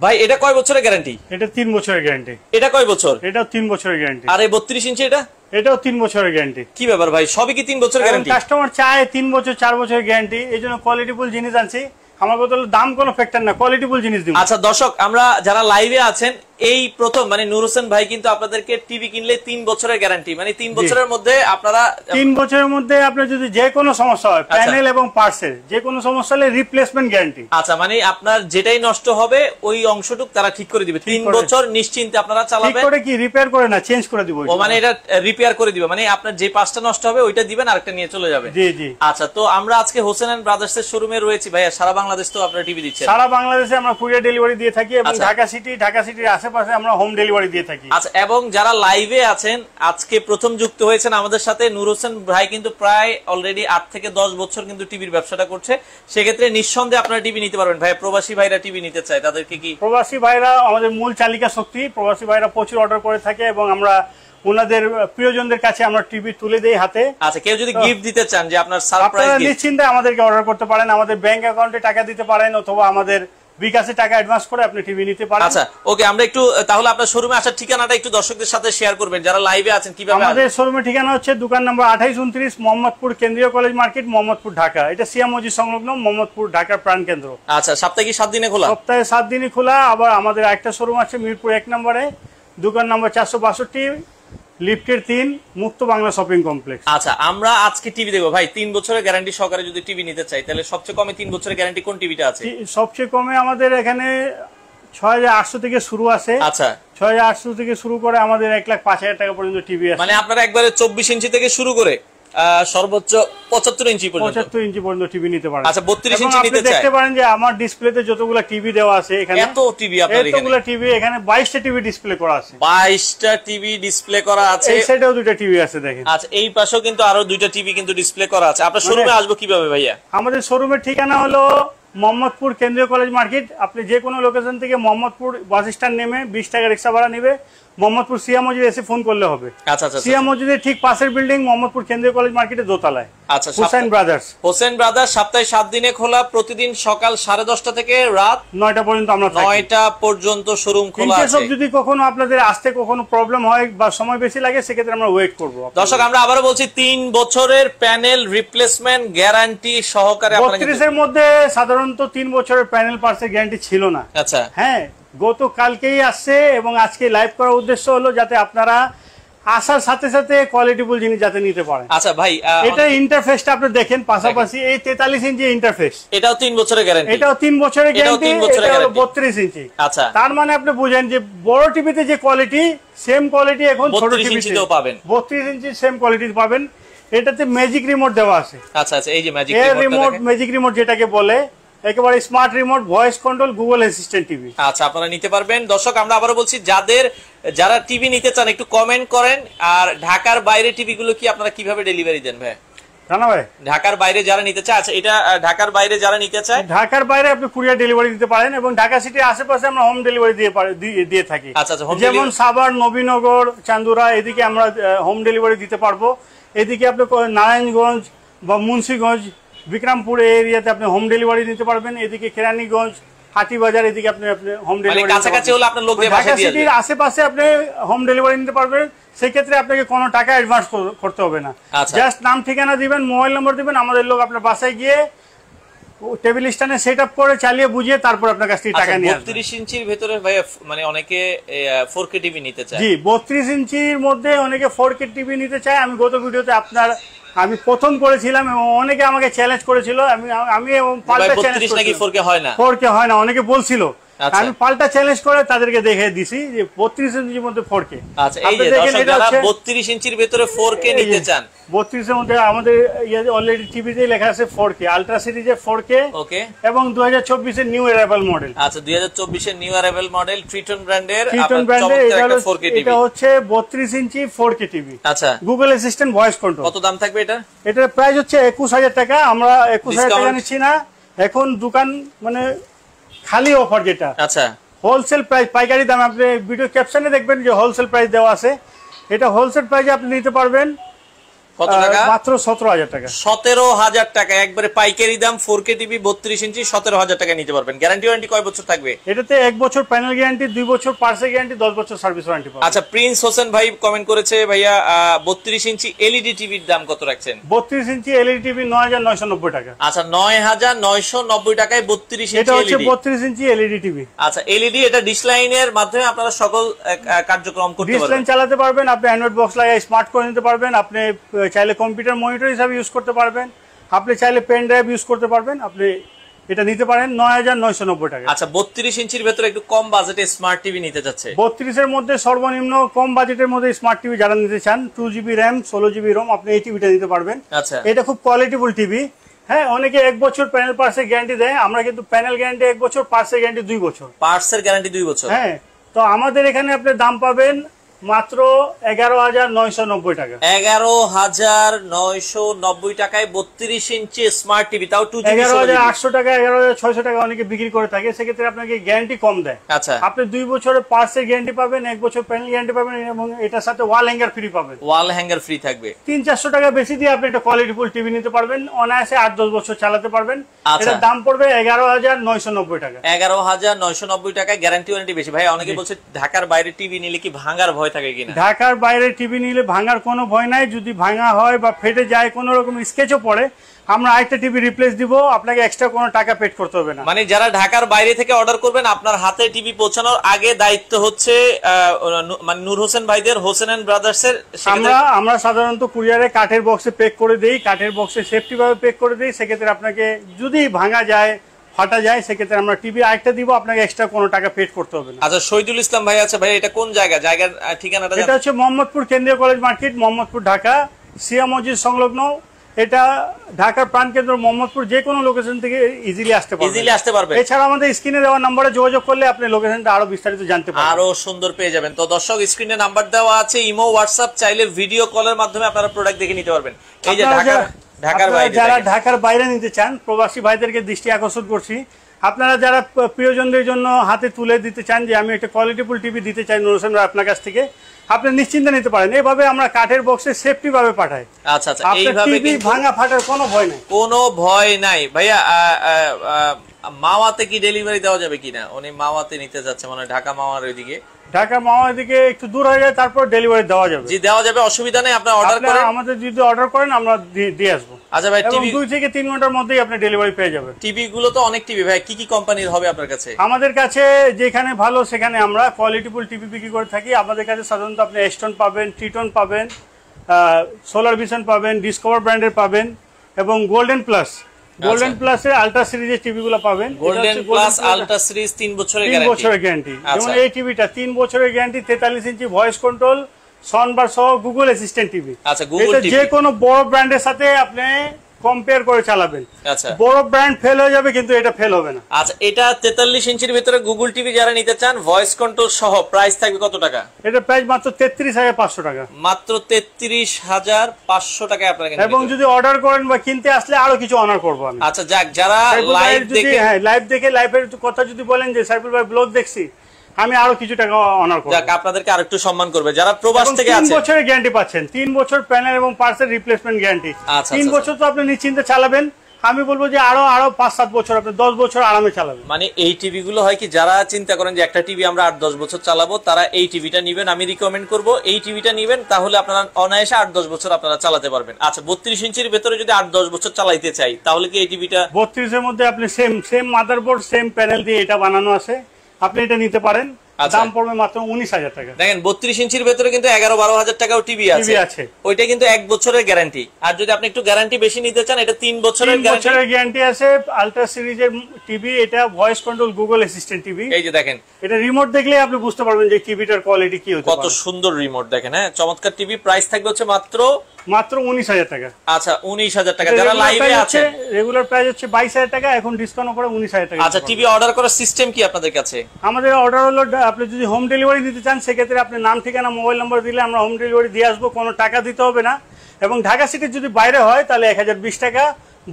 ভাই এটা কয় বছরের গ্যারান্টি? এটা 3 বছরের গ্যারান্টি। এটা কয় বছর? এটাও 3 বছরের গ্যারান্টি। আর এই 32 ইঞ্চি এটাও 3 বছরের গ্যারান্টি। কি ব্যাপার ভাই, সবই কি 3 বছরের গ্যারান্টি? কাস্টমার চায় 3 বছর 4 বছরের গ্যারান্টি, এইজন্য কোয়ালিটিফুল জিনিস আনছি। আমার কথা হলো দাম কোনো ফ্যাক্টর না, কোয়ালিটিফুল জিনিস দিব। আচ্ছা দর্শক, আমরা যারা লাইভে আছেন এই প্রথম মানে নূর হোসেন ভাই কিন্তু আপনাদেরকে টিভি কিনলে 3 বছরের গ্যারান্টি, মানে 3 বছরের মধ্যে আপনারা 3 বছরের মধ্যে আপনার যদি যে কোনো সমস্যা হয় প্যানেল এবং পার্টসের যে কোনো সমস্যা হলে রিপ্লেসমেন্ট গ্যারান্টি। আচ্ছা, মানে আপনার যেটাই নষ্ট হবে ওই অংশটুকু তারা ঠিক করে দিবে। 3 বছর নিশ্চিন্তে আপনারা চালাবেন। ঠিক করে কি রিপেয়ার করে না, চেঞ্জ করে দিব। ও মানে এটা রিপেয়ার করে দিবে, মানে আপনার যে পাঁচটা নষ্ট হবে ওইটা দিবেন আরেকটা নিয়ে চলে যাবে। জি জি। আচ্ছা, তো আমরা আজকে হোসেন এন্ড ব্রাদার্স এর শোরুমে রয়েছি ভাইয়া। সারা বাংলাদেশ তো আপনারা টিভি দিচ্ছেন? সারা বাংলাদেশে আমরা কুরিয়ার ডেলিভারি দিয়ে থাকি এবং ঢাকা সিটির আশেপাশে আমরা হোম ডেলিভারি দিয়ে থাকি। আচ্ছা, এবং যারা লাইভে আছেন আজকে প্রথম যুক্ত হয়েছেন আমাদের সাথে, নূর হোসেন ভাই কিন্তু প্রায় অলরেডি 8 থেকে 10 বছর কিন্তু টিভির ব্যবসাটা করছে। সেক্ষেত্রে নিঃসন্দেহে আপনারা টিভি নিতে পারবেন। ভাই প্রবাসী ভাইরা টিভি নিতে চায়, তাদেরকে কি? প্রবাসী ভাইরা আমাদের মূল চালিকা শক্তি। প্রবাসী ভাইরা প্রচুর অর্ডার করে থাকে এবং আমরা ওনাদের প্রিয়জনদের কাছে আমরা টিভি তুলে দেই হাতে। আচ্ছা, কেউ যদি গিফট দিতে চান যে আপনার সারপ্রাইজ গিফট, নিশ্চিন্তে আমাদেরকে অর্ডার করতে পারেন। আমাদের ব্যাংক অ্যাকাউন্টে টাকা দিতে পারেন অথবা আমাদের বিকাশে টাকা অ্যাডভান্স করে আপনি টিভি নিতে পারেন। আচ্ছা ওকে, আমরা একটু তাহলে আপনার শোরুমে আসার ঠিকানাটা একটু দর্শকদের সাথে শেয়ার করবেন যারা লাইভে আছেন কিভাবে। আমাদের শোরুমের ঠিকানা হচ্ছে দোকান নম্বর 2829 মোহাম্মদপুর কেন্দ্রীয় কলেজ মার্কেট, মোহাম্মদপুর, ঢাকা। এটা সিয়া মসজিদ সংলগ্ন মোহাম্মদপুর, ঢাকার প্রাণ কেন্দ্র। আচ্ছা, সপ্তাহে কি 7 দিনে খোলা? সপ্তাহে 7 দিনই খোলা। আবার আমাদের একটা শোরুম আছে মিরপুর 1 নম্বরে, দোকান নম্বর 462, লিফটের 3, মুক্ত বাংলা শপিং কমপ্লেক্স। আচ্ছা, আমরা আজকে টিভি দেখবো ভাই। 3 বছরের গ্যারান্টি সহকারে যদি টিভি নিতে চাই তাহলে সবচেয়ে কমে 3 বছরের গ্যারান্টি কোন টিভিটা আছে? সবচেয়ে কমে আমাদের এখানে 6800 থেকে শুরু আছে। আচ্ছা, 6800 থেকে শুরু করে আমাদের 1,05,000 টাকা পর্যন্ত টিভি আছে। মানে আপনারা একবারে 24 ইঞ্চি থেকে শুরু করে সর্বোচ্চ 75 ইঞ্চি পর্যন্ত 75 ইঞ্চি পর্যন্ত টিভি নিতে পারেন। আচ্ছা, 32 ইঞ্চি নিতে চাই? দেখতে পারেন যে আমার ডিসপ্লেতে যতগুলো টিভি দেওয়া আছে এখানে, এত টিভি আপনাদের এখানে? এতগুলো টিভি এখানে 22টা টিভি ডিসপ্লে করা আছে। 22টা টিভি ডিসপ্লে করা আছে। এই সাইডেও দুটো টিভি আছে দেখেন। আচ্ছা, এই পাশেও কিন্তু আরো 2টা টিভি কিন্তু ডিসপ্লে করা আছে। আপনার শোরুমে আসবো কিভাবে ভাইয়া? আমাদের শোরুমের ঠিকানা হলো মোহাম্মদপুর কেন্দ্রীয় কলেজ মার্কেট। আপনি যে কোনো লোকেশন থেকে মোহাম্মদপুর বাস স্ট্যান্ড নেমে 20 টাকা রিক্সা ভাড়া নেবে, মোহাম্মদপুর সিয়া মসজিদ এসে ফোন করলে হবে। আচ্ছা আচ্ছা, সিয়া মসজিদের ঠিক পাশের বিল্ডিং মোহাম্মদপুর কেন্দ্রীয় কলেজ মার্কেটের দোতলায়। আচ্ছা, হোসেন ব্রাদার্স। হোসেন ব্রাদার্স সপ্তাহে 7 দিনে খোলা, প্রতিদিন সকাল 10:30 থেকে রাত 9টা পর্যন্ত আমরা থাকি। 9টা পর্যন্ত শোরুম খোলা আছে। যদি কখনো আপনাদের আসতে কখনো প্রবলেম হয় বা সময় বেশি লাগে সেক্ষেত্রে আমরা ওয়েট করব। দর্শক, আমরা আবারও বলছি 3 বছরের প্যানেল রিপ্লেসমেন্ট গ্যারান্টি সহকারে। 32 এর মধ্যে সাধারণত 3 বছরের প্যানেল পার্টসের গ্যারান্টি ছিল না। আচ্ছা, হ্যাঁ, গতকালকেই আসছে এবং আজকে লাইভ করার উদ্দেশ্য হলো যাতে আপনারা আসার সাথে সাথে কোয়ালিটিফুল জিনিস যাতে নিতে পারেন। আচ্ছা ভাই, এটা ইন্টারফেসটা আপনি দেখেন পাশাপাশি, এই 43 ইঞ্চি ইন্টারফেস, এটাও 3 বছরের গ্যারান্টি। এটাও 3 বছরের গ্যারান্টি। এটা 32 ইঞ্চি। আচ্ছা, তার মানে আপনি বুঝেন যে বড় টিভিতে যে কোয়ালিটি সেম কোয়ালিটি এখন ছোট টিভিতেও পাবেন। 32 ইঞ্চি সেম কোয়ালিটি পাবেন। এটাতে ম্যাজিক রিমোট দেওয়া আছে। আচ্ছা আচ্ছা, এই যে ম্যাজিক রিমোট, ম্যাজিক রিমোট যেটাকে বলে, একেবারে smart remote, voice control, Google assistant TV. আচ্ছা, আপনারা নিতে পারবেন। দর্শক, আমরা আবারও বলছি যারা টিভি নিতে চান একটু কমেন্ট করেন। আর ঢাকার বাইরে টিভি গুলো কি আপনারা কিভাবে ডেলিভারি দেন ভাই? জানা ভাই, ঢাকার বাইরে যারা নিতে চায়, আচ্ছা এটা ঢাকার বাইরে যারা নিতে চায়, ঢাকার বাইরে আপনি কুরিয়ার ডেলিভারি দিতে পারেন এবং ঢাকা সিটির আশেপাশে আমরা হোম ডেলিভারি দিয়ে থাকি। আচ্ছা আচ্ছা, যেমন সাভার, নবীনগর, চান্দুরা, এদিকে আমরা হোম ডেলিভারি দিতে পারবো। এদিকে আপনি নারায়ণগঞ্জ বা মুন্সিগঞ্জ, বিক্রমপুর এরিয়াতে আপনি হোম ডেলিভারি দিতে পারবেন। এদিকে কেরানীগঞ্জ, হাটিবাজার, এদিকে আপনি হোম ডেলিভারি, কাছাকাছি হলে আপনার লোক দিয়ে ঢাকা সিটির আশেপাশে আপনি হোম ডেলিভারি নিতে পারবেন। সেক্ষেত্রে আপনাকে কোনো টাকা অ্যাডভান্স করতে হবে না। জাস্ট নাম ঠিকানা দিবেন, মোবাইল নম্বর দিবেন, আমাদের লোক আপনার বাসায় গিয়ে টেবিল স্ট্যান্ডে সেট আপ করে চালিয়ে বুঝিয়ে তারপর আপনার কাছ থেকে টাকা নিয়ে আসবে। 32 ইঞ্চির ভেতরে ভাই মানে অনেকে 4K টিভি নিতে চায়। জি, 32 ইঞ্চির মধ্যে অনেকে 4K টিভি নিতে চায়। আমি গত ভিডিওতে আমি প্রথম করেছিলাম এবং অনেকে আমাকে চ্যালেঞ্জ করেছিল। আমি পাল্টা চ্যালেঞ্জ নাকি 4K হয় না, 4K হয় না অনেকে বলছিল। আমি পাল্টা চ্যালেঞ্জ করে তাদেরকে দেখিয়ে দিছি যে 32 ইঞ্চির মধ্যে 4K। আচ্ছা, এই যে দর্শক যারা 32 ইঞ্চির ভেতরে 4K নিতে চান, 32 এর মধ্যে আমাদের অলরেডি টিভিতে লেখা আছে 4K, আলট্রা সিরিজের 4K, ওকে, এবং 2024 এর নিউ অ্যারাইভাল মডেল। আচ্ছা, 2024 এর নিউ অ্যারাইভাল মডেল ট্রিটন ব্র্যান্ডের এটা 4K টিভি। এটা হচ্ছে 32 ইঞ্চি 4K টিভি। আচ্ছা, গুগল অ্যাসিস্ট্যান্ট ভয়েস কন্ট্রোল। কত দাম থাকবে এটা? এটার প্রাইস হচ্ছে 21,000 টাকা। আমরা 21,000 টাকা নিচ্ছি না এখন, দোকান মানে খালি অফার যেটা। আচ্ছা, হোলসেল প্রাইস, পাইকারি দাম। আপনি ভিডিও ক্যাপশনে দেখবেন যে হোলসেল প্রাইস দেওয়া আছে। এটা হোলসেল প্রাইসে আপনি নিতে পারবেন কত টাকা? মাত্র 17,000 টাকা। 17,000 টাকা একবারে পাইকারি দাম। 4K টিভি 32 ইঞ্চি 17,000 টাকা নিতে পারবেন। গ্যারান্টি ওয়ারেন্টি কয় বছর থাকবে? এটাতে 1 বছর প্যানেল গ্যারান্টি, 2 বছর পার্সেল গ্যারান্টি, 10 বছর সার্ভিস ওয়ারেন্টি পাবেন। আচ্ছা, প্রিন্স হোসেন ভাই কমেন্ট করেছে, ভাইয়া 32 ইঞ্চি এলইডি টিভির দাম কত রাখছেন? 32 ইঞ্চি এলইডি টিভি 9,990 টাকা। আচ্ছা, 9,990 টাকায় 32 ইঞ্চি এটা হচ্ছে এলইডি। 32 inch LED TV. আচ্ছা, এলইডি এটা ডিশ লাইনের মাধ্যমে আপনারা সকল কার্যক্রম করতে ডিশ পারবেন। লাইন চালাতে পারবেন, আপনি অ্যান্ড্রয়েড বক্স লাগিয়ে স্মার্ট করে নিতে পারবেন, আপনি চাইলে কম্পিউটার মনিটর হিসাবে ইউজ করতে পারবেন, আপনি চাইলে পেন ড্রাইভ ইউজ করতে পারবেন, আপনি এটা নিতে পারেন 9,990 টাকা। আচ্ছা, 32 ইঞ্চির ভেতরে একটু কম বাজেটে স্মার্ট টিভি নিতে যাচ্ছে। 32 এর মধ্যে সর্বনিম্ন কম বাজেটের মধ্যে স্মার্ট টিভি যারা নিতে চান, 2GB র্যাম 16GB রোম, আপনি এই টিভিটা নিতে পারবেন। আচ্ছা, এটা খুব কোয়ালিটিফুল টিভি। হ্যাঁ, অনেকে 1 বছর প্যানেল পার্সের গ্যারান্টি দেয়, আমরা কিন্তু প্যানেল গ্যারান্টি 1 বছর, পার্সের গ্যারান্টি 2 বছর। পার্টসের গ্যারান্টি 2 বছর। হ্যাঁ, তো আমাদের এখানে আপনি দাম পাবেন মাত্র 11,990 টাকা। 11,990 টাকায় 32 ইঞ্চি স্মার্ট টিভি, তাও 2GB 11,800 টাকা, 11,600 টাকা অনেকে বিক্রি করে থাকে। সেক্ষেত্রে আপনাকে গ্যারান্টি কম দেয়। আচ্ছা, আপনি 2 বছরের পার্সের গ্যারান্টি পাবেন, 1 বছর প্যানেল গ্যারান্টি পাবেন, এবং এটার সাথে ওয়াল হ্যাঙ্গার ফ্রি পাবেন। ওয়াল হ্যাঙ্গার ফ্রি থাকবে। 300-400 টাকা বেশি দিয়ে আপনি একটা কোয়ালিটিফুল টিভি নিতে পারবেন, অনায়াসে 8-10 বছর চালাতে পারবেন। আচ্ছা। এটার দাম পড়বে 11,990 টাকা। 11,990 টাকায় গ্যারান্টি ওয়ারেন্টি বেশি। ভাই অনেকে বলছে ঢাকার বাইরে টিভি নিলে কি ভাঙার ভয় থাকে কিনা? ঢাকার বাইরে টিভি নিলে ভাঙার কোনো ভয় নাই। যদি ভাঙা হয় বা ফেটে যায়, কোনো রকম স্কেচও পড়ে, আমরা আরেকটা টিভি রিপ্লেস দিব, আপনাকে এক্সট্রা কোনো টাকা পেড করতে হবে না। মানে যারা ঢাকার বাইরে থেকে অর্ডার করবেন, আপনার হাতে টিভি পৌঁছানোর আগে দায়িত্ব হচ্ছে মানে নূর হোসেন ভাইদের, হোসেন এন্ড ব্রাদার্স এর। আমরা সাধারণত কুরিয়ারে কাঠের বক্সে প্যাক করে দেই, কাঠের বক্সে সেফটি ভাবে প্যাক করে দেই। সেক্ষেত্রে আপনাকে যদি ভাঙা যায়, ফাটা যায়, সেক্ষেত্রে আমরা টিভি আরেকটা দিব, আপনাকে এক্সট্রা কোনো টাকা পেড করতে হবে না। আচ্ছা, শহীদুল ইসলাম ভাই আছে, ভাই এটা কোন জায়গা? জায়গার ঠিকানাটা? এটা হচ্ছে মোহাম্মদপুর কেন্দ্রীয় কলেজ মার্কেট, মোহাম্মদপুর, ঢাকা, সিয়া মসজিদ সংলগ্ন। এটা ঢাকার প্রাণকেন্দ্র মোহাম্মদপুর, যে কোনো লোকেশন থেকে ইজিলি আসতে পারবে। এছাড়া আমাদের স্ক্রিনে দেওয়া নম্বরে যোগাযোগ করলে আপনি লোকেশনটা আরো বিস্তারিত জানতে পারবেন, আরো সুন্দর পেয়ে যাবেন। তো দর্শক, স্ক্রিনে নাম্বার দেওয়া আছে, ইমো, হোয়াটসঅ্যাপ, চাইলে ভিডিও কলের মাধ্যমে আপনারা প্রোডাক্ট দেখে নিতে পারবেন। এই যে ঢাকার বাইরে, যারা ঢাকার বাইরে নিতে চান, প্রবাসী ভাইদেরকে দৃষ্টি আকর্ষণ করছি, আপনারা যারা প্রিয়জনদের জন্য হাতে তুলে দিতে চান যে আমি একটা কোয়ালিটিফুল টিভি দিতে চাই নূর হোসেন আপনার কাছ থেকে, আপনি নিশ্চিন্তে নিতে পারেন। এইভাবে আমরা কাঠের বক্সে সেফটি ভাবে পাঠাই। আচ্ছা আচ্ছা, এইভাবে টিভি ভাঙা ফাটার কোনো ভয় নাই, কোনো ভয় নাই। ভাইয়া মাওয়াতে কি ডেলিভারি দেওয়া যাবে কিনা? উনি মাওয়াতে নিতে যাচ্ছে, মানে ঢাকা মাওয়ার ওইদিকে। ঢাকা মাওয়ার দিকে একটু দূর হয়ে যায়, তারপর ডেলিভারি দেওয়া যাবে। জি, দেওয়া যাবে, অসুবিধা নেই। আপনি অর্ডার করেন, আমাদের যদি অর্ডার করেন আমরা দিয়ে আসবো। আচ্ছা ভাই, টিভি 2 থেকে 3 ঘন্টার মধ্যেই আপনি ডেলিভারি পেয়ে যাবেন। টিভি গুলো তো অনেক টিভি, ভাই কি কি কোম্পানির হবে আপনার কাছে? আমাদের কাছে যেখানে ভালো সেখানে আমরা কোয়ালিটিফুল টিভি বিক্রি করে থাকি। আমাদের কাছে সাধারণত আপনি এস্টন পাবেন, ট্রিটন পাবেন, সোলার ভিশন পাবেন, ডিসকভার ব্র্যান্ডের পাবেন, এবং গোল্ডেন প্লাস এর আলট্রা সিরিজের টিভি গুলো পাবেন। গোল্ডেন প্লাস আলট্রা সিরিজ 3 বছরের গ্যারান্টি। যেমন এই টিভিটা 3 বছরের guarantee, 43 inch voice control, soundbar সহ গুগল অ্যাসিস্ট্যান্ট টিভি। আচ্ছা, গুগল টিভি যে কোনো বড় ব্র্যান্ডের সাথে আপনি কম্পেয়ার করে চালাবেন। আচ্ছা, বড় ব্র্যান্ড ফেল হয়ে যাবে, কিন্তু এটা ফেল হবে না। আচ্ছা, এটা 43 ইঞ্চির ভিতরে গুগল টিভি যারা নিতে চান, ভয়েস কন্ট্রোল সহ, প্রাইস থাকবে কত টাকা? এটা প্রাইস মাত্র 33,500 টাকা। মাত্র 33,500 টাকায় আপনারা কিনতে পারবেন। এবং যদি অর্ডার করেন বা কিনতে আসলে আরো কিছু অনার করব আমি। আচ্ছা, যাক, যারা লাইভ দেখে, লাইভের কথা যদি বলেন যে সাইফুল ভাই ব্লগ দেখছি, আমি আরো কিছু টাকা অনার করব। যাক, আপনাদেরকে আরেকটু সম্মান করবে যারা প্রবাস থেকে আছেন। 3 বছরের গ্যারান্টি পাচ্ছেন, 3 বছর প্যানেল এবং পার্সেল রিপ্লেসমেন্ট গ্যারান্টি। 3 বছর তো আপনি নিশ্চিন্তে চালাবেন। আমি বলবো যে আরো 5-7 বছর, আপনি 10 বছর আরামে চালাবেন। মানে এই টিভি গুলো হয় কি, যারা চিন্তা করেন যে একটা টিভি আমরা 8-10 বছর চালাবো, তারা এই টিভিটা নিবেন। আমি রিকমেন্ড করব এই টিভিটা নিবেন, তাহলে আপনারা অনায়াসে 8-10 বছর আপনারা চালাতে পারবেন। আচ্ছা, 32 ইঞ্চির ভেতরে যদি 8-10 বছর চালাইতে চাই, তাহলে কি এই টিভিটা? 32 এর মধ্যে আপনি সেম মাদারবোর্ড, সেম প্যানেল দিয়ে এটা বানানো আছে, আপনি এটা নিতে পারেন। দাম পড়বে মাত্র 19,000 টাকা। দেখেন, 32 ইঞ্চির ভেতরে কিন্তু 11-12 হাজার টাকাও টিভি আছে। ওইটা কিন্তু 1 বছরের গ্যারান্টি। আর যদি আপনি একটু গ্যারান্টি বেশি নিতে চান, এটা 3 বছরের গ্যারান্টি আছে। আলট্রা সিরিজের টিভি, এটা voice control Google assistant TV. এই যে দেখেন, এটা রিমোট দেখলে আপনি বুঝতে পারবেন যে টিভিটার কোয়ালিটি কি হতে পারে। কত সুন্দর রিমোট দেখেন। হ্যাঁ, চমৎকার টিভি। প্রাইস থাকবে হচ্ছে মাত্র 19,000 টাকা। আচ্ছা, 19,000 টাকা। যারা লাইভে আছে, রেগুলার প্রাইস হচ্ছে 22,000 টাকা, এখন ডিসকাউন্ট করে 19,000 টাকা। আচ্ছা, টিভি অর্ডার করার সিস্টেম কি আপনাদের কাছে? আমাদের অর্ডার হলো, আপনি যদি হোম ডেলিভারি দিতে চান, সেক্ষেত্রে আপনি নাম, ঠিকানা, মোবাইল নাম্বার দিলে আমরা হোম ডেলিভারি দিয়ে আসবো, কোনো টাকা দিতে হবে না। এবং ঢাকা সিটির যদি বাইরে হয় তাহলে 1020 টাকা,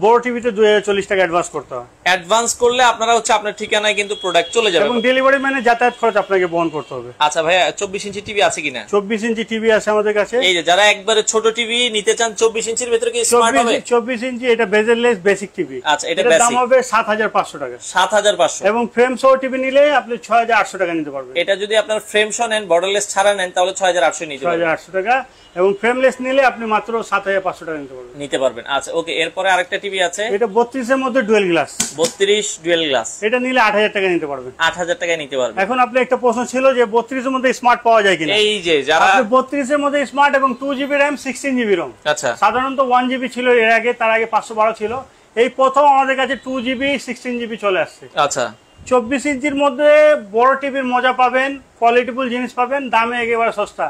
বড় টিভিতে 2040 টাকা অ্যাডভান্স করতে হয়। অ্যাডভান্স করলে আপনারা হচ্ছে আপনার ঠিকানায় কিন্তু প্রোডাক্ট চলে যাবে এবং ডেলিভারি মানে যাতায়াত খরচ আপনাকে বহন করতে হবে। আচ্ছা ভাইয়া 24 ইঞ্চি টিভি আছে কিনা? 24 ইঞ্চি টিভি আছে আমাদের কাছে। এই যে যারা একবারে ছোট টিভি নিতে চান 24 ইঞ্চির ভিতরে কি স্মার্ট হবে? 24 ইঞ্চি এটা বেজেললেস বেসিক টিভি। আচ্ছা এটা দাম হবে 7500 টাকা। 7500। এবং ফ্রেম সহ টিভি নিলে আপনি 6800 টাকা নিতে পারবেন। এটা যদি আপনার ফ্রেম সহ নেন, বর্ডারলেস ছাড়া নেন, তাহলে 6800 নিতে পারবেন। 6800 টাকা। এবং ফ্রেমলেস নিলে আপনি মাত্র 7500 টাকা নিতে পারবেন। আচ্ছা ওকে, এরপরে আরেকটা টিভি আছে, এটা 32 এর মধ্যে ডুয়াল গ্লাস। 32 ডুয়াল গ্লাস, এটা নিলে 8000 টাকা নিতে পারবেন। 8000 টাকায় নিতে পারবেন। এখন আপনি একটা প্রশ্ন ছিল যে 32 এর মধ্যে স্মার্ট পাওয়া যায় কিনা। এই যে যারা 32 এর মধ্যে স্মার্ট এবং 2GB RAM 16GB ROM। আচ্ছা সাধারণত 1GB ছিল এর আগে, তার আগে 512 ছিল। এই প্রথম আমাদের কাছে 2GB 16GB চলে আসছে। আচ্ছা 24 ইঞ্চির মধ্যে বড় টিভির মজা পাবেন, কোয়ালিটিফুল জিনিস পাবেন, দামে একেবারে সস্তা।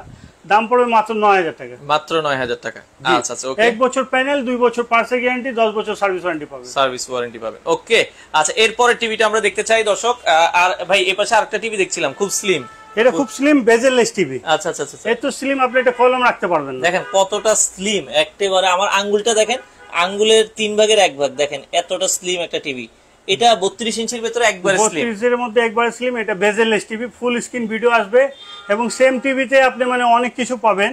দাম পড়বে মাত্র 9000 টাকা। মাত্র 9000 টাকা। আচ্ছা আচ্ছা ওকে। 1 বছর প্যানেল, 2 বছর পার্টস গ্যারান্টি, 10 বছর সার্ভিস ওয়ারেন্টি পাবেন। সার্ভিস ওয়ারেন্টি পাবেন। ওকে আচ্ছা, এরপরে টিভিটা আমরা দেখতে চাই দর্শক। আর ভাই এই পাশে আরেকটা টিভি দেখছিলাম, খুব স্লিম। এটা খুব স্লিম বেজেললেস টিভি। আচ্ছা আচ্ছা আচ্ছা, এত স্লিম আপনি এটা কলম রাখতে পারবেন না। দেখেন কতটা স্লিম, একেবারে আমার আঙ্গুলটা দেখেন, আঙ্গুলের 3 ভাগের 1 ভাগ দেখেন, এতটা স্লিম একটা টিভি। এটা 32 ইঞ্চির ভিতরে একবারে স্লিম। 32 এর মধ্যে একবারে স্লিম। এটা bezel-less TV, full screen video আসবে এবং সেম টিভিতে আপনি মানে অনেক কিছু পাবেন,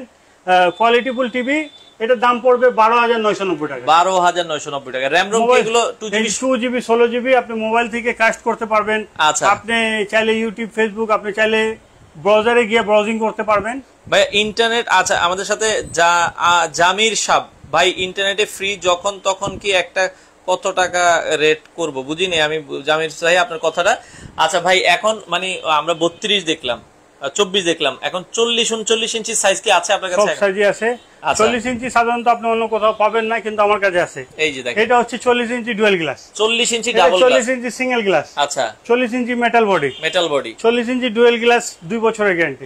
কোয়ালিটিফুল টিভি। এটার দাম পড়বে 12990 টাকা। 12990 টাকা। র‍্যাম রম এগুলো 2GB 16GB আপনি মোবাইল থেকে কাস্ট করতে পারবেন। আচ্ছা আপনি চাইলে ইউটিউব, ফেসবুক, আপনি চাইলে ব্রাউজারে গিয়ে ব্রাউজিং করতে পারবেন। ভাই ইন্টারনেট আচ্ছা আমাদের সাথে জামির সাহেব ভাই, ইন্টারনেটে ফ্রি যখন তখন কি একটা কত টাকা রেট করব বুঝিনি আমি জামির সাহেব আপনার কথাটা। আচ্ছা ভাই এখন মানে আমরা 32 দেখলাম, 24 দেখলাম, এখন 40-39 ইঞ্চি সাইজ কি আছে আপনার কাছে? সব সাইজই আছে। 40 ইঞ্চি সাধারণত আপনি অন্য কোথাও পাবেন না, কিন্তু আমার কাছে আছে। এই যে দেখেন, এটা হচ্ছে 40 ইঞ্চি ডুয়াল গ্লাস। 40 ইঞ্চি ডাবল গ্লাস, 40 ইঞ্চি সিঙ্গেল গ্লাস। আচ্ছা 40 ইঞ্চি মেটাল বডি, 40 ইঞ্চি ডুয়াল গ্লাস, 2 বছরের গ্যারান্টি।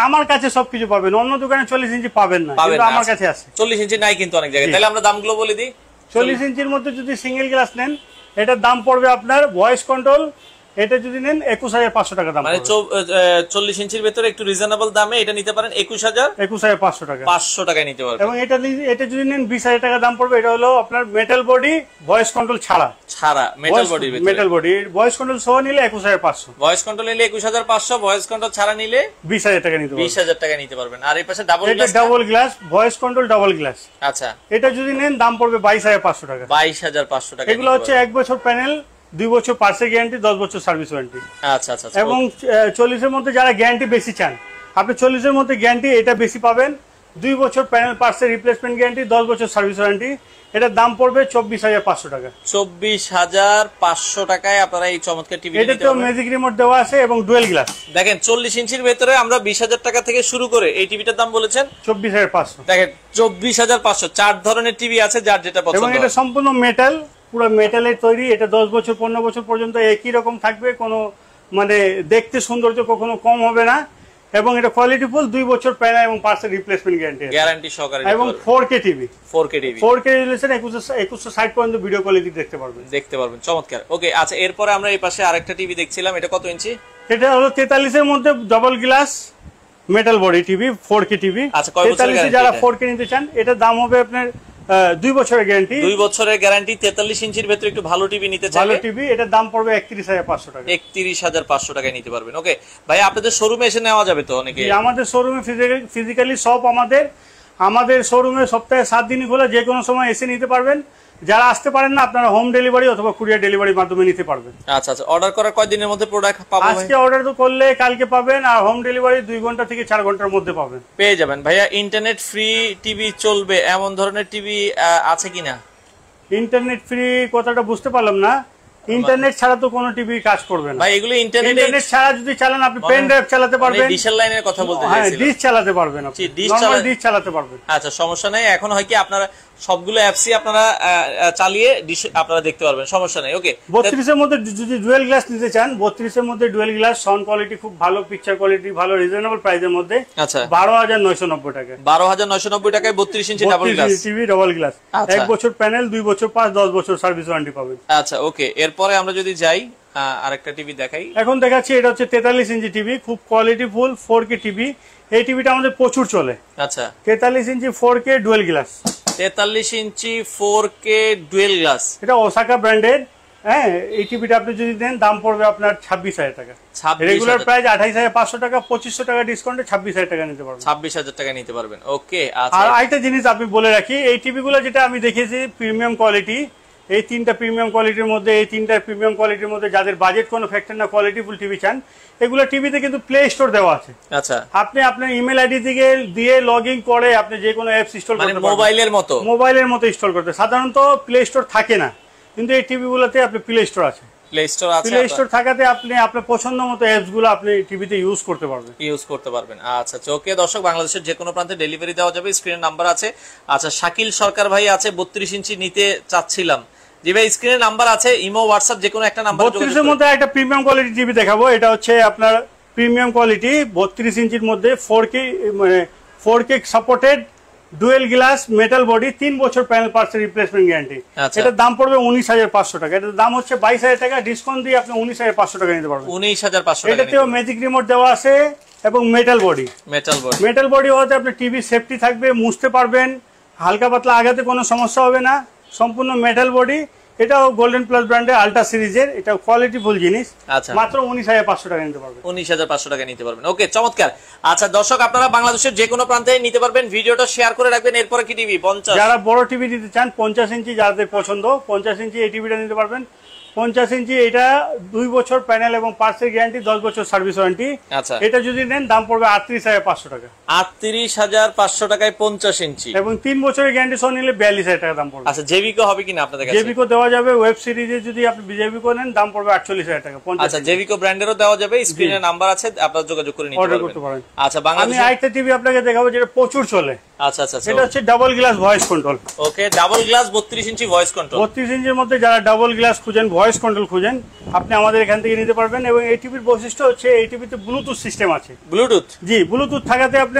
আমার কাছে সবকিছু পাবেন, অন্য দোকানে 40 ইঞ্চি পাবেন না, কিন্তু আমার কাছে আছে। 40 ইঞ্চি নাই কিন্তু অনেক জায়গায়। তাহলে আমরা দামগুলো বলে দিই। 40 ইঞ্চির মধ্যে যদি সিঙ্গেল গ্লাস নেন, এটার দাম পড়বে আপনার ভয়েস কন্ট্রোল, এটা যদি নেন 21500 টাকা দাম। মানে 40 ইঞ্চির ভিতরে একটু রিজনেবল দামে এটা নিতে পারেন 21500 টাকা। 500 টাকায় নিতে পারবেন। এবং এটা যদি নেন 20000 টাকা দাম পড়বে। এটা হলো আপনার মেটাল বডি, ভয়েস কন্ট্রোল ছাড়া মেটাল বডির ভিতরে। মেটাল বডি ভয়েস কন্ট্রোল সহ নিলে 21500। ভয়েস কন্ট্রোল নিলে 21500, ভয়েস কন্ট্রোল ছাড়া নিলে 20000 টাকা নিতে পারবেন। 20000 টাকা নিতে পারবেন। আর এই পাশে ডাবল গ্লাস, এটা double glass, voice control double glass. আচ্ছা এটা যদি নেন দাম পড়বে 22500 টাকা। 22500 টাকা। এগুলো হচ্ছে 1 বছর প্যানেল, 2 বছর পার্টস গ্যারান্টি, 10 বছর সার্ভিস ওয়ারেন্টি। আচ্ছা আচ্ছা। এবং 40 এর মধ্যে যারা গ্যারান্টি বেশি চান, আপনি 40 এর মধ্যে গ্যারান্টি এটা বেশি পাবেন, 2 বছর প্যানেল পার্টসের রিপ্লেসমেন্ট গ্যারান্টি, 10 বছর সার্ভিস ওয়ারেন্টি। এটার দাম পড়বে 24500 টাকা। 24500 টাকায় আপনারা এই চমৎকার টিভি নিতে পারবেন। এটাতেও ম্যাজিক রিমোট দেওয়া আছে এবং ডুয়াল গ্লাস। দেখেন 40 ইঞ্চির ভিতরে আমরা 20000 টাকা থেকে শুরু করে এই টিভিটার দাম বলেছেন 24500। দেখেন 24500, 4 ধরনের টিভি আছে যার যেটা পছন্দ। এবং এটা সম্পূর্ণ মেটাল, পুরো মেটালের তৈরি। এটা 10 বছর 15 বছর পর্যন্ত একই রকম থাকবে, কোনো মানে দেখতে সৌন্দর্য কখনো কম হবে না। এবং এটা কোয়ালিটিফুল, 2 বছর প্যানেল এবং পার্টসের রিপ্লেসমেন্ট গ্যারান্টি সহকারে। এবং 4K টিভি, 4K রেজোলিউশন 2160 পর্যন্ত ভিডিও কোয়ালিটি দেখতে পারবেন। চমৎকার। ওকে আচ্ছা, এরপরে আমরা এই পাশে আরেকটা টিভি দেখছিলাম, এটা কত ইঞ্চি? এটা হলো 43 এর মধ্যে double glass metal body TV, 4K TV. আচ্ছা 43 যারা 4K নিতে চান, এটার দাম হবে আপনার 2 বছরের গ্যারান্টি। 2 বছরের গ্যারান্টি, 43 ইঞ্চির ভিতরে একটু ভালো টিভি নিতে চাইলে ভালো টিভি, এটার দাম পড়বে 31500 টাকা। 31500 টাকায় নিতে পারবেন। ওকে ভাই, আপনাদের শোরুমে এসে নেওয়া যাবে তো? অনেকে আমাদের শোরুমে ফিজিক্যালি সব আমাদের শোরুমে সপ্তাহে 7 দিনই খোলা, যে কোনো সময় এসে নিতে পারবেন। যারা আসতে পারেন না, আপনারা হোম ডেলিভারি অথবা কুরিয়ার ডেলিভারির মাধ্যমে নিতে পারবেন। আচ্ছা আচ্ছা। অর্ডার করার কয়দিনের মধ্যে প্রোডাক্ট পাবো? আজকে অর্ডার তো করলে কালকে পাবেন, আর হোম ডেলিভারি 2 ঘন্টা থেকে 4 ঘন্টার মধ্যে পাবেন, পেয়ে যাবেন। ভাইয়া ইন্টারনেট ফ্রি টিভি চলবে এমন ধরনের টিভি আছে কিনা? ইন্টারনেট ফ্রি কথাটা বুঝতে পারলাম না। ইন্টারনেট ছাড়া তো কোনো টিভি কাজ করবে না ভাই। এগুলো ইন্টারনেট ছাড়া যদি চালান, আপনি পেন ড্রাইভ চালাতে পারবেন, ডিশের লাইনের কথা বলতে হ্যাঁ, চাইছিলাম। ডিশ চালাতে পারবেন, আপনি নরমাল ডিশ চালাতে পারবেন। আচ্ছা সমস্যা নাই। এখন হয় কি আপনারা সবগুলো অ্যাপসই আপনারা চালিয়ে ডিশ আপনারা দেখতে পারবেন, সমস্যা নাই। ওকে 32 এর মধ্যে যদি ডুয়াল গ্লাস নিতে চান, 32 এর মধ্যে ডুয়াল গ্লাস, সাউন্ড কোয়ালিটি খুব ভালো, পিকচার কোয়ালিটি ভালো, রিজনেবল প্রাইসের মধ্যে। আচ্ছা 12990 টাকা। 12990 টাকায় 32 inch double glass TV, double glass, 1 বছর প্যানেল, 2 বছর পাস, 10 বছর সার্ভিস ওয়ারেন্টি পাবেন। আচ্ছা ওকে, এরপরে আমরা যদি যাই আরেকটা টিভি দেখাই। এখন দেখাচ্ছি, এটা হচ্ছে 43 ইঞ্চি টিভি, খুব কোয়ালিটিফুল 4K টিভি। এই টিভিটা আমাদের প্রচুর চলে। আচ্ছা 43 ইঞ্চি 4K ডুয়াল গ্লাস। 43 ইঞ্চি 4K ডুয়েল গ্লাস, এটা ওসাকা ব্র্যান্ডের। হ্যাঁ, এই টিভিটা আপনি যদি দেন দাম পড়বে আপনার 26,000 টাকা। রেগুলার প্রাইস 28,500 টাকা, 2500 টাকা ডিসকাউন্টে 26,000 টাকা নিতে পারবেন। 26,000 টাকা নিতে পারবেন। ওকে, আচ্ছা। আর আরেকটা জিনিস আপনি বলে রাখি, এই টিভিগুলো যেটা আমি দেখেছি প্রিমিয়াম কোয়ালিটি, এই তিনটা প্রিমিয়াম কোয়ালিটির মধ্যে, এই তিনটা প্রিমিয়াম কোয়ালিটির মধ্যে যাদের বাজেট কোনো ফ্যাক্টর না, কোয়ালিটিফুল টিভি চান, এগুলো টিভিতে কিন্তু প্লে স্টোর দেওয়া আছে। আচ্ছা, আপনি আপনার ইমেল আইডি থেকে দিয়ে লগ ইন করে আপনি যে কোনো অ্যাপস ইনস্টল করতে পারবেন, মোবাইলের মতো ইনস্টল করতে। সাধারণত প্লে স্টোর থাকে না, কিন্তু এই টিভিগুলোতে আপনি প্লে স্টোর আছে। প্লে স্টোর থাকাতে আপনি আপনার পছন্দ মতো অ্যাপস গুলো আপনি টিভিতে ইউজ করতে পারবেন। আচ্ছা, ওকে দর্শক, বাংলাদেশের যে কোনো প্রান্তে ডেলিভারি দেওয়া যাবে। স্ক্রিনের নাম্বার আছে। আচ্ছা, শাকিল সরকার ভাই আছে, 32 ইঞ্চি নিতে চাচ্ছিলাম। জি ভাই, স্ক্রিনের নাম্বার আছে, ইমো হোয়াটসঅ্যাপ যে কোনো একটা নাম্বার। 32 এর মধ্যে একটা প্রিমিয়াম কোয়ালিটি টিভি দেখাবো। এটা হচ্ছে আপনার প্রিমিয়াম কোয়ালিটি 32 ইঞ্চির মধ্যে 4K মানে 4K supported dual glass metal body, 3 বছর প্যানেল পার্টস রিপ্লেসমেন্ট গ্যারান্টি। এটার দাম পড়বে 19,500 টাকা। এটার দাম হচ্ছে 22,000 টাকা, ডিসকাউন্ট দিয়ে আপনি 19,500 টাকা নিতে পারবেন। 19,500 টাকা। এটাতেও ম্যাজিক রিমোট দেওয়া আছে এবং মেটাল বডি হওয়াতে আপনার টিভি সেফটি থাকবে, মুছতে পারবেন, হালকা পাতলা আঘাতে কোনো সমস্যা হবে না। সম্পূর্ণ মেটাল বডি। এটাও গোল্ডেন প্লাস ব্র্যান্ডের আল্ট্রা সিরিজের, এটা কোয়ালিটিফুল জিনিস। আচ্ছা, মাত্র 19,500 টাকা নিতে পারবেন। 19,500 টাকা নিতে পারবেন। ওকে, চমৎকার। আচ্ছা দর্শক, আপনারা বাংলাদেশের যে কোনো প্রান্তে নিতে পারবেন। ভিডিওটা শেয়ার করে রাখবেন। এরপরে কি টিভি 50, যারা বড় টিভি নিতে চান 50 ইঞ্চি যাদের পছন্দ, 50 ইঞ্চি এই টিভিটা নিতে পারবেন। 50 ইঞ্চি এটা 2 বছর প্যানেল এবং পার্টসের গ্যারান্টি, 10 বছর সার্ভিস ওয়ারেন্টি। আচ্ছা, এটা যদি নেন দাম পড়বে 38,500 টাকা। 38,500 টাকায় 50 ইঞ্চি এবং 3 বছরের গ্যারান্টি সহ নিলে 42,000 টাকা দাম পড়বে। আচ্ছা, জেবিকো হবে কিনা আপনাদের কাছে? জেবিকো দেওয়া যাবে। ওয়েব সিরিজে যদি আপনি জেবিকো নেন দাম পড়বে 48,000 টাকা। আচ্ছা, জেবিকো ব্র্যান্ডেরও দেওয়া যাবে। স্ক্রিনে নাম্বার আছে, আপনারা যোগাযোগ করে নিতে পারবেন। আচ্ছা, বাংলাদেশে আমি আরেকটা টিভি আপনাকে দেখাবো যেটা প্রচুর চলে। আচ্ছা, এটা হচ্ছে ডাবল গ্লাস ভয়েস কন্ট্রোল। ওকে, double glass 32 inch voice control. 32 ইঞ্চির মধ্যে যারা ডাবল গ্লাস খুঁজেন, ভয়েস কন্ট্রোল খুঁজেন, আপনি আমাদের এখান থেকে নিতে পারবেন। এবং এই টিভির বৈশিষ্ট্য হচ্ছে এই টিভিতে ব্লুটুথ সিস্টেম আছে। ব্লুটুথ? জি, ব্লুটুথ থাকাতে আপনি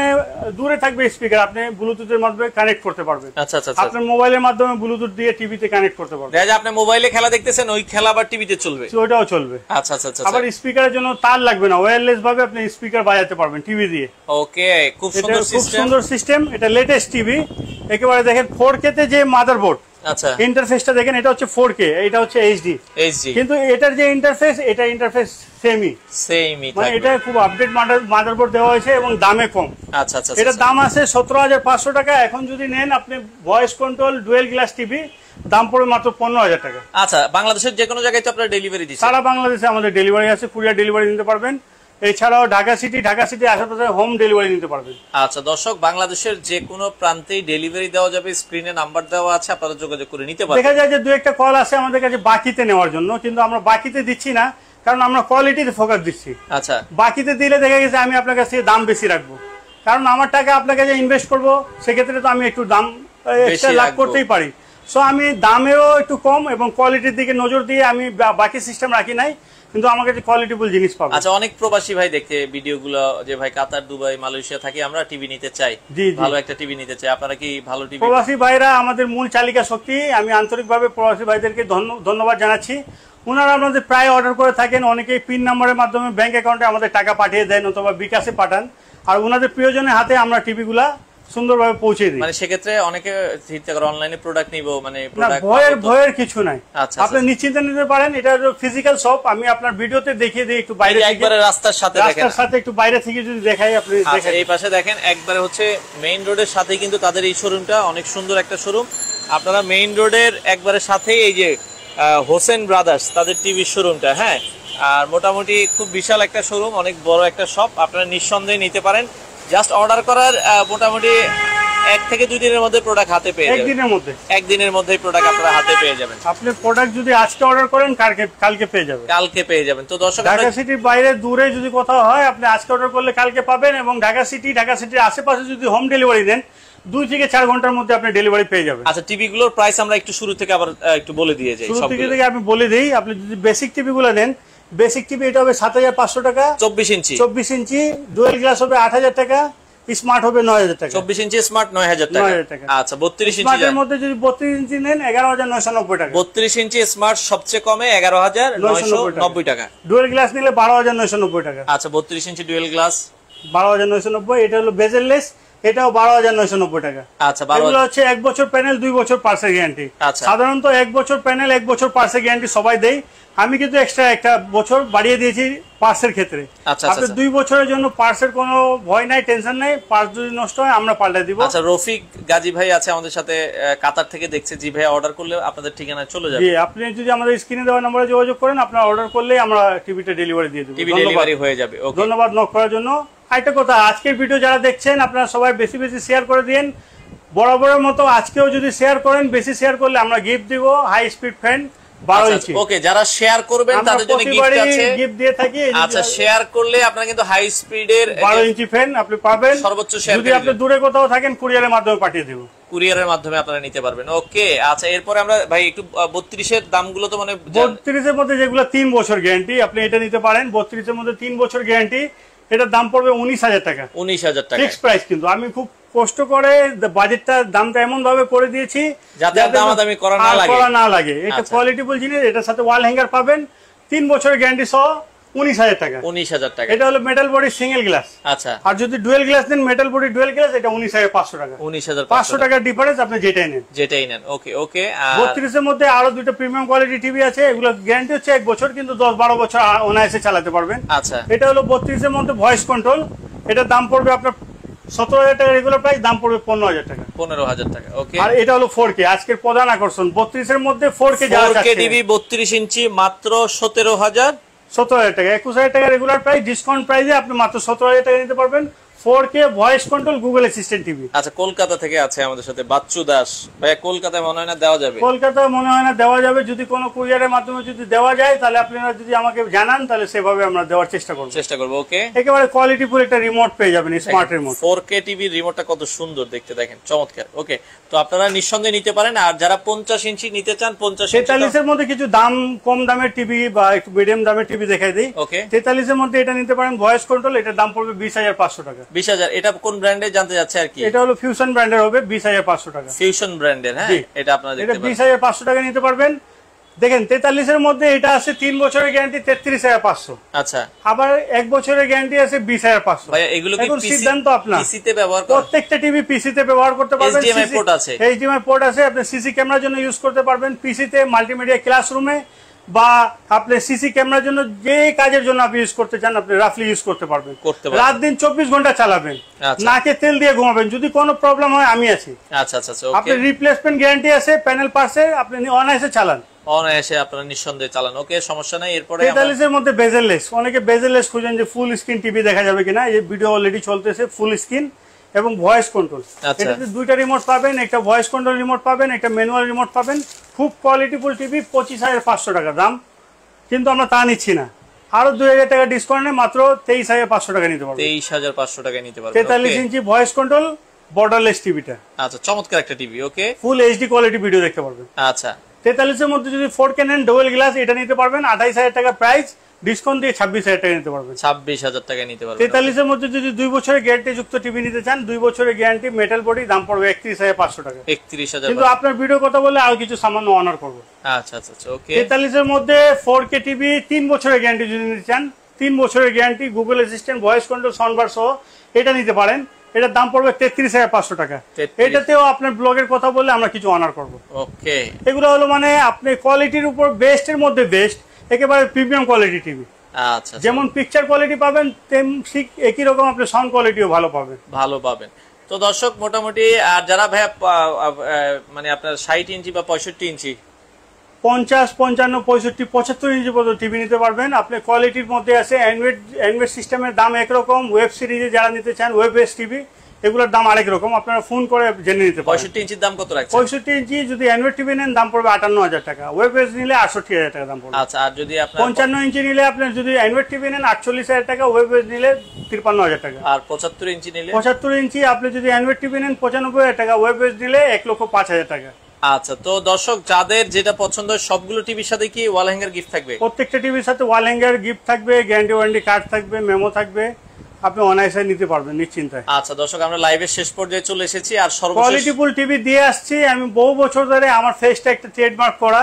দূরে থাকবে স্পিকার, আপনি ব্লুটুথের মাধ্যমে কানেক্ট করতে পারবেন। আচ্ছা, আপনার মোবাইলের মাধ্যমে ব্লুটুথ দিয়ে টিভিতে কানেক্ট করতে পারবেন। দেখা যায় আপনি মোবাইলে খেলা দেখতেছেন, ওই খেলা আবার টিভিতে চলবে। ওটাও চলবে। আচ্ছা, আবার স্পিকারের জন্য তার লাগবে না, ওয়্যারলেস ভাবে আপনি স্পিকার বাজাতে পারবেন টিভি দিয়ে। ওকে, খুব সুন্দর সিস্টেম। এটা লেটেস্ট টিভি একেবারে। দেখেন 4K তে যে মাদারবোর্ড, আচ্ছা, ইন্টারফেসটা দেখেন, এটা হচ্ছে 4K, এটা হচ্ছে এইচডি। কিন্তু এটার যে ইন্টারফেস, এটা ইন্টারফেস সেমই মানে এটা খুব আপডেট মাদারবোর্ড দেওয়া হয়েছে এবং দামে কম। আচ্ছা, এটার দাম আছে 17,500 টাকা। এখন যদি নেন আপনি voice control dual glass TV, দাম পড়বে মাত্র 15,000 টাকা। আচ্ছা, বাংলাদেশের যে কোনো জায়গায় তো আপনারা ডেলিভারি দিচ্ছেন? সারা বাংলাদেশে আমাদের ডেলিভারি আছে, কুরিয়ার ডেলিভারি নিতে পারবেন। এছাড়াও ঢাকা সিটি আশেপাশে হোম ডেলিভারি নিতে পারবেন। আচ্ছা দর্শক, বাংলাদেশের যে কোনো প্রান্তেই ডেলিভারি দেওয়া যাবে। স্ক্রিনে নাম্বার দেওয়া আছে, আপনারা যোগাযোগ করে নিতে পারবেন। দেখা যায় যে 2-1টা কল আসে আমাদের কাছে বাকিতে নেওয়ার জন্য, কিন্তু আমরা বাকিতে দিচ্ছি না, কারণ আমরা কোয়ালিটিতে ফোকাস দিচ্ছি। আচ্ছা, বাকিতে দিলে দেখা গেছে আমি আপনার কাছে দাম বেশি রাখবো, কারণ আমার টাকা আপনার কাছে ইনভেস্ট করবো, সেক্ষেত্রে তো আমি একটু দাম এক্সট্রা লাভ করতেই পারি। সো আমি দামেও একটু কম এবং কোয়ালিটির দিকে নজর দিয়ে আমি বাকি সিস্টেম রাখি নাই, কিন্তু আমার কাছে কোয়ালিটিফুল জিনিস পাবো। আচ্ছা, অনেক প্রবাসী ভাই দেখে ভিডিওগুলো যে ভাই কাতার, দুবাই, মালয়েশিয়া থাকি, আমরা টিভি নিতে চাই, ভালো একটা টিভি নিতে চাই। আপনারা কি ভালো টিভি? প্রবাসী ভাইরা আমাদের মূল চালিকা শক্তি। আমি আন্তরিকভাবে প্রবাসী ভাইদেরকে ধন্যবাদ জানাচ্ছি। ওনারা আমাদের প্রায় অর্ডার করে থাকেন, অনেকেই পিন নাম্বারের মাধ্যমে ব্যাংক অ্যাকাউন্টে আমাদের টাকা পাঠিয়ে দেন অথবা বিকাশে পাঠান, আর ওনাদের প্রিয়জনের হাতে আমরা টিভিগুলা সুন্দরভাবে পৌঁছে দিই। মানে সেক্ষেত্রে অনেকে চিন্তা করে অনলাইনে প্রোডাক্ট নিব, মানে ভয়ের কিছু নাই। আপনি নিশ্চিন্তে নিতে পারেন। এটা ফিজিক্যাল শপ, আমি আপনার ভিডিওতে দেখিয়ে দিই একটু বাইরে, একবারে রাস্তার সাথে একটু বাইরে থেকে যদি দেখাই আপনি দেখেন। এই পাশে দেখেন, একবারে হচ্ছে মেইন রোডের সাথে কিন্তু তাদের এই শোরুমটা, অনেক সুন্দর একটা শোরুম। আপনারা মেইন রোডের একবারে সাথেই এই যে হোসেন ব্রাদার্স তাদের টিভির শোরুমটা, হ্যাঁ, আর মোটামুটি খুব বিশাল একটা শোরুম, অনেক বড় একটা শপ। আপনারা নিঃসন্দেহে নিতে পারেন। জাস্ট অর্ডার করার মোটামুটি 1 থেকে 2 দিনের মধ্যে প্রোডাক্ট হাতে পেয়ে যাবেন। একদিনের মধ্যেই প্রোডাক্ট আপনারা হাতে পেয়ে যাবেন। আপনি প্রোডাক্ট যদি আজকে অর্ডার করেন কালকে পেয়ে যাবেন। তো দর্শক, ঢাকা সিটির বাইরে দূরে যদি কোথাও হয়, আপনি আজকে অর্ডার করলে কালকে পাবেন, এবং ঢাকা সিটির আশেপাশে যদি হোম ডেলিভারি দেন 2 থেকে 4 ঘন্টার মধ্যে আপনি ডেলিভারি পেয়ে যাবেন। আচ্ছা, টিভি গুলোর প্রাইস আমরা একটু শুরু থেকে আবার একটু বলে দিয়ে যাই। শুরু থেকে আমি বলে দেই। আপনি যদি বেসিক টিভি গুলো নেন, বেসিক টিভি এটা হবে 7,500 টাকা। 24 ইঞ্চি ডুয়েল গ্লাস হবে 8,000 টাকা, স্মার্ট হবে 9,000 টাকা। 24 ইঞ্চি স্মার্ট 9,000 টাকা। আচ্ছা, 32 ইঞ্চি স্মার্টের মধ্যে যদি 32 ইঞ্চি নেন 11,990 টাকা। 32 ইঞ্চি স্মার্ট সবচেয়ে কমে 11,990 টাকা। ডুয়েল গ্লাস নিলে 12,990 টাকা। আচ্ছা, 32 ইঞ্চি ডুয়েল গ্লাস 12,990। এটা হলো বেজেললেস এটাও 12,990 টাকা। আচ্ছা, এগুলো হচ্ছে 1 বছর প্যানেল 2 বছর পার্সের গ্যারান্টি। সাধারণত 1 বছর প্যানেল 1 বছর পার্সের গ্যারান্টি সবাই দেয়, আমি কিন্তু এক্সট্রা একটা বছর বাড়িয়ে দিয়েছি পার্সের ক্ষেত্রে। আপনি 2 বছরের জন্য পার্সের কোনো ভয় নাই, টেনশন নাই, পার্স যদি নষ্ট হয় আমরা পাল্টে দিব। আচ্ছা, রফিক গাজী ভাই আছে আমাদের সাথে, কাতার থেকে দেখছে। জি ভাই, অর্ডার করলে আপনাদের ঠিকানায় চলে যাবে। জি, আপনি যদি আমাদের স্ক্রিনে দেওয়া নম্বরে যোগাযোগ করেন, আপনারা অর্ডার করলেই আমরা টিভিটা ডেলিভারি দিয়ে দেব। টিভি ডেলিভারি হয়ে যাবে। ওকে, ধন্যবাদ নক করার জন্য। আরেকটা কথা, আজকের ভিডিও যারা দেখছেন আপনারা সবাই বেশি বেশি শেয়ার করে দিন। বরাবরের মতো আজকেও যদি শেয়ার করেন, বেশি শেয়ার করলে আমরা গিফট দিব হাই স্পিড ফ্যান 12 ইঞ্চি। ওকে, যারা শেয়ার করবেন তাদের জন্য গিফট আছে, গিফট দিয়ে থাকি। আচ্ছা, শেয়ার করলে আপনারা কিন্তু হাই স্পিডের 12 ইঞ্চি ফ্যান আপনি পাবেন। সর্বোচ্চ শেয়ার যদি আপনি দূরে কোথাও থাকেন কুরিয়ারের মাধ্যমে পাঠিয়ে দেব। কুরিয়ারের মাধ্যমে আপনারা নিতে পারবেন। ওকে, আচ্ছা, এরপরে আমরা ভাই একটু 32 এর দামগুলো তো মানে 32 এর মধ্যে যেগুলো 3 বছর গ্যারান্টি আপনি এটা নিতে পারেন। 32 এর মধ্যে 3 বছর গ্যারান্টি, এটার দাম পড়বে 19,000 টাকা। 19,000 টাকা ফিক্স প্রাইস। কিন্তু আমি খুব কষ্ট করে বাজেটটা দামটা এমন ভাবে করে দিয়েছি যাতে দামাদামি করা না লাগে। এটা কোয়ালিটিফুল জিনিস। এটার সাথে ওয়াল হ্যাঙ্গার পাবেন 3 বছরের গ্যারান্টি সহ 19,000 টাকা। 19,000 টাকা। এটা হলো মেটাল বডি সিঙ্গেল গ্লাস। আচ্ছা, আর যদি ডুয়েল গ্লাস নেন, মেটাল বডি ডুয়েল গ্লাস, এটা 19,500 টাকা। 19,500 টাকার ডিফারেন্স, আপনি যেটাই নেন। ওকে ওকে। 32 এর মধ্যে আরো দুটো প্রিমিয়াম কোয়ালিটি টিভি আছে, এগুলো গ্যারান্টি হচ্ছে 1 বছর, কিন্তু 10-12 বছর অনায়াসে চালাতে পারবেন। আচ্ছা, এটা হলো 32 এর মধ্যে ভয়েস কন্ট্রোল। এটার দাম পড়বে আপনার 17,000 টাকা রেগুলার প্রাইস, দাম পড়বে 15,000 টাকা। 15,000 টাকা। ওকে, আর এটা হলো 4K আজকের প্রধান আকর্ষণ। 32 এর মধ্যে 4K টিভি 32 ইঞ্চি মাত্র 17,000 টাকা। 21,000 টাকা রেগুলার প্রাইস, ডিসকাউন্ট প্রাইসে আপনি মাত্র 17,000 টাকা নিতে পারবেন। 4K voice control Google assistant TV. আচ্ছা, কলকাতা থেকে আছে আমাদের সাথে বাচ্চু দাস ভাই। কলকাতায় মনে হয় না দেওয়া যাবে। কলকাতায় মনে হয় না দেওয়া যাবে। যদি কোনো কুরিয়ারের মাধ্যমে যদি দেওয়া যায় তাহলে আপনারা যদি আমাকে জানান, তাহলে সেভাবে আমরা দেওয়ার চেষ্টা করব। ওকে, একেবারে কোয়ালিটিফুল একটা রিমোট পেয়ে যাবেন, স্মার্ট রিমোট। 4K টিভি রিমোটটা কত সুন্দর দেখতে, দেখেন, চমৎকার। ওকে, তো আপনারা নিঃসন্দেহে নিতে পারেন। আর যারা 50 ইঞ্চি নিতে চান, 43 এর মধ্যে কিছু দাম কম দামের টিভি বা একটু মিডিয়াম দামের টিভি দেখাই দিই। ওকে, 43 এর মধ্যে এটা নিতে পারেন ভয়েস কন্ট্রোল। এটার দাম পড়বে 20,500 টাকা। 20,000। এটা কোন ব্র্যান্ডে জানতে যাচ্ছে আর কি? এটা হলো ফিউশন ব্র্যান্ডের হবে, 20,500 টাকা। ফিউশন ব্র্যান্ডের, হ্যাঁ, এটা আপনারা দেখতে পারেন। 20,500 টাকা নিতে পারবেন। দেখেন 43 এর মধ্যে এটা আছে 3 বছরের গ্যারান্টি 33,500। আচ্ছা, আবার 1 বছরের গ্যারান্টি আছে 20,500। ভাই এগুলো কি সিদ্ধান্ত আপনার। পিসিতে ব্যবহার করতে, প্রত্যেকটা টিভি পিসিতে ব্যবহার করতে পারবেন। HDMI পোর্ট আছে, HDMI পোর্ট আছে। আপনি সিসি ক্যামেরার জন্য ইউজ করতে পারবেন পিসিতে, মাল্টিমিডিয়া ক্লাসরুমে, বা আপনি সিসি ক্যামেরার জন্য যে কাজের জন্য আপনি ইউজ করতে চান আপনি রাফলি ইউজ করতে পারবেন। রাত দিন 24 ঘন্টা চালাবেন, নাকে তেল দিয়ে ঘুমাবেন। যদি কোনো প্রবলেম হয় আমি আছি। আচ্ছা আচ্ছা, আপনি রিপ্লেসমেন্ট গ্যারান্টি আছে প্যানেল পার্টসে, আপনি অনায়াসে চালান। অনায়াসে আপনারা নিঃসন্দেহে চালান। ওকে, সমস্যা নাই। এরপরে 43 এর মধ্যে বেজেললেস, অনেকে বেজেললেস খুঁজেন যে ফুল স্ক্রিন টিভি দেখা যাবে কিনা। এই ভিডিও অলরেডি চলতেছে, ফুল স্ক্রিন এবং ভয়েস কন্ট্রোল। এটাতে দুইটা রিমোট পাবেন, একটা ভয়েস কন্ট্রোল রিমোট পাবেন, একটা ম্যানুয়াল রিমোট পাবেন। খুব কোয়ালিটিফুল টিভি, 25,500 টাকা দাম, কিন্তু আমরা তা নিচ্ছি না। আরো 2,000 টাকা ডিসকাউন্টে মাত্র 23,500 টাকা নিতে পারবেন। 23,500 টাকা নিতে পারবেন। 43 ইঞ্চি ভয়েস কন্ট্রোল বর্ডারলেস টিভিটা। আচ্ছা, চমৎকার একটা টিভি। ওকে, ফুল এইচডি কোয়ালিটি ভিডিও দেখতে পারবেন। আচ্ছা, 43 এর মধ্যে যদি 4K নেন ডুয়াল গ্লাস, এটা নিতে পারবেন 28,000 টাকা প্রাইস, ডিসকাউন্ট দিয়ে 26,000 টাকা নিতে পারবেন। 26,000 টাকা নিতে পারবেন। 43 এর মধ্যে যদি 2 বছরের গ্যারান্টি যুক্ত টিভি নিতে চান, 2 বছরের গ্যারান্টি মেটাল বডি, দাম পড়বে 31,500 টাকা। 31,000। কিন্তু আপনার ভিডিও কথা বলে আরো কিছু সামান্য অনার করব। আচ্ছা আচ্ছা, ওকে। 43 এর মধ্যে 4K টিভি 3 বছরের গ্যারান্টি যদি নিতে চান, 3 বছরের guarantee, Google assistant, voice control, soundbar সহ, এটা নিতে পারেন। এটার দাম পড়বে 33,500 টাকা। এটাতেও আপনার ব্লগের কথা বলে আমরা কিছু অনার করব। ওকে, এগুলো হলো মানে আপনি কোয়ালিটির উপর বেস্টের মধ্যে বেস্ট, একেবারে প্রিমিয়াম কোয়ালিটি টিভি। আচ্ছা, যেমন পিকচার কোয়ালিটি পাবেন ঠিক একই রকম আপনি সাউন্ড কোয়ালিটিও ভালো পাবেন। তো দর্শক, মোটামুটি আর যারা ভাই মানে আপনার 60 ইঞ্চি বা 65 ইঞ্চি, 50, 55, 65, 75 ইঞ্চি পর্যন্ত টিভি নিতে পারবেন। আপনি কোয়ালিটির মধ্যে আছে অ্যান্ড্রয়েড সিস্টেমের দাম একরকম, ওয়েব সিরিজে যারা নিতে চান ওয়েব বেস টিভি, এগুলোর দাম আরেক রকম, আপনারা ফোন করে জেনে নিতে পারেন। 65 ইঞ্চির দাম কত রাখছেন? 65 ইঞ্চি যদি অ্যান্ড্রয়েড টিভি নেন দাম পড়বে 58,000 টাকা, ওয়েব বেস নিলে 68,000 টাকা দাম পড়বে। আচ্ছা, আর যদি আপনার 55 ইঞ্চি নিলে আপনার যদি অ্যান্ড্রয়েড টিভি নেন 48,000 টাকা, ওয়েব বেস নিলে 53,000 টাকা। আর 75 ইঞ্চি নিলে 75 ইঞ্চি আপনি যদি অ্যান্ড্রয়েড টিভি নেন 95,000 টাকা, ওয়েব বেস নিলে 1,05,000 টাকা। আচ্ছা, তো দর্শক যাদের যেটা পছন্দ সবগুলো টিভির সাথে কি ওয়াল হ্যাঙ্গার গিফট থাকবে? প্রত্যেকটা টিভির সাথে ওয়াল হ্যাঙ্গার গিফট থাকবে, গ্যারান্টি ওয়ারেন্টি কার্ড থাকবে, মেমো থাকবে, আপনি অনায়াসে নিতে পারবেন নিশ্চিন্তায়। আচ্ছা দর্শক, আমরা লাইভের শেষ পর্যায়ে চলে এসেছি। আর সর্বশেষ কোয়ালিটিফুল টিভি দিয়ে আসছি আমি বহু বছর ধরে, আমার ফেসটা একটা ট্রেডমার্ক করা।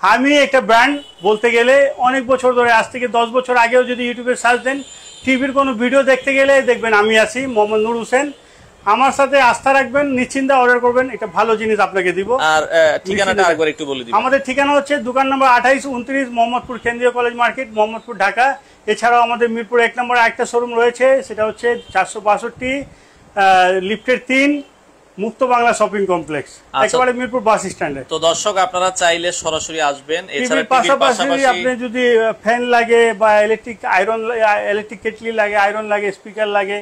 আমি একটা ব্র্যান্ড বলতে গেলে অনেক বছর ধরে, আজ থেকে 10 বছর আগেও যদি ইউটিউবে সার্চ দেন টিভির কোনো ভিডিও দেখতে গেলে দেখবেন আমি আছি, মোহাম্মদ নূর হোসেন। আমার সাথে আস্থা রাখবেন, নিশ্চিন্তে অর্ডার করবেন, এটা ভালো জিনিস আপনাকে দিব। আর ঠিকানাটা আরেকবার একটু বলে দিন। আমাদের ঠিকানা হচ্ছে দোকান নম্বর 28, 29 মোহাম্মদপুর কেন্দ্রীয় কলেজ মার্কেট, মোহাম্মদপুর, ঢাকা। এছাড়াও আমাদের মিরপুর 1 নম্বরে একটা শোরুম রয়েছে, সেটা হচ্ছে 462 লিফটের 3 মুক্ত বাংলা শপিং কমপ্লেক্স, একেবারে মিরপুর বাস স্ট্যান্ডে। তো দর্শক আপনারা চাইলে সরাসরি আসবেন। এছাড়া পাশাপাশি আপনি যদি ফ্যান লাগে বা ইলেকট্রিক কেটলি লাগে, আয়রন লাগে, স্পিকার লাগে,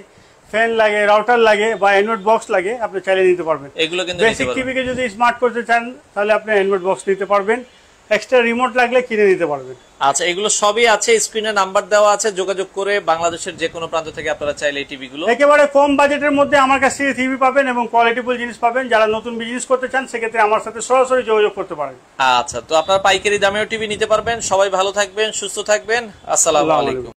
ফ্যান লাগে, রাউটার লাগে বা অ্যান্ড্রয়েড বক্স লাগে, আপনি চাইলে নিতে পারবেন। এগুলো কিন্তু বেসিক টিভিকে যদি স্মার্ট করতে চান তাহলে আপনি অ্যান্ড্রয়েড বক্স নিতে পারবেন, এক্সট্রা রিমোট লাগলে কিনে নিতে পারবেন। আচ্ছা, এগুলো সবই আছে, স্ক্রিনে নাম্বার দেওয়া আছে, যোগাযোগ করে বাংলাদেশের যে কোনো প্রান্ত থেকে আপনারা চাইলে এই টিভিগুলো একেবারে কম বাজেটের মধ্যে আমার কাছ থেকে টিভি পাবেন এবং কোয়ালিটিফুল জিনিস পাবেন। যারা নতুন বিজনেস করতে চান সেক্ষেত্রে আমার সাথে সরাসরি যোগাযোগ করতে পারেন। আচ্ছা, তো আপনারা পাইকারি দামেও টিভি নিতে পারবেন। সবাই ভালো থাকবেন, সুস্থ থাকবেন। আসসালামু আলাইকুম।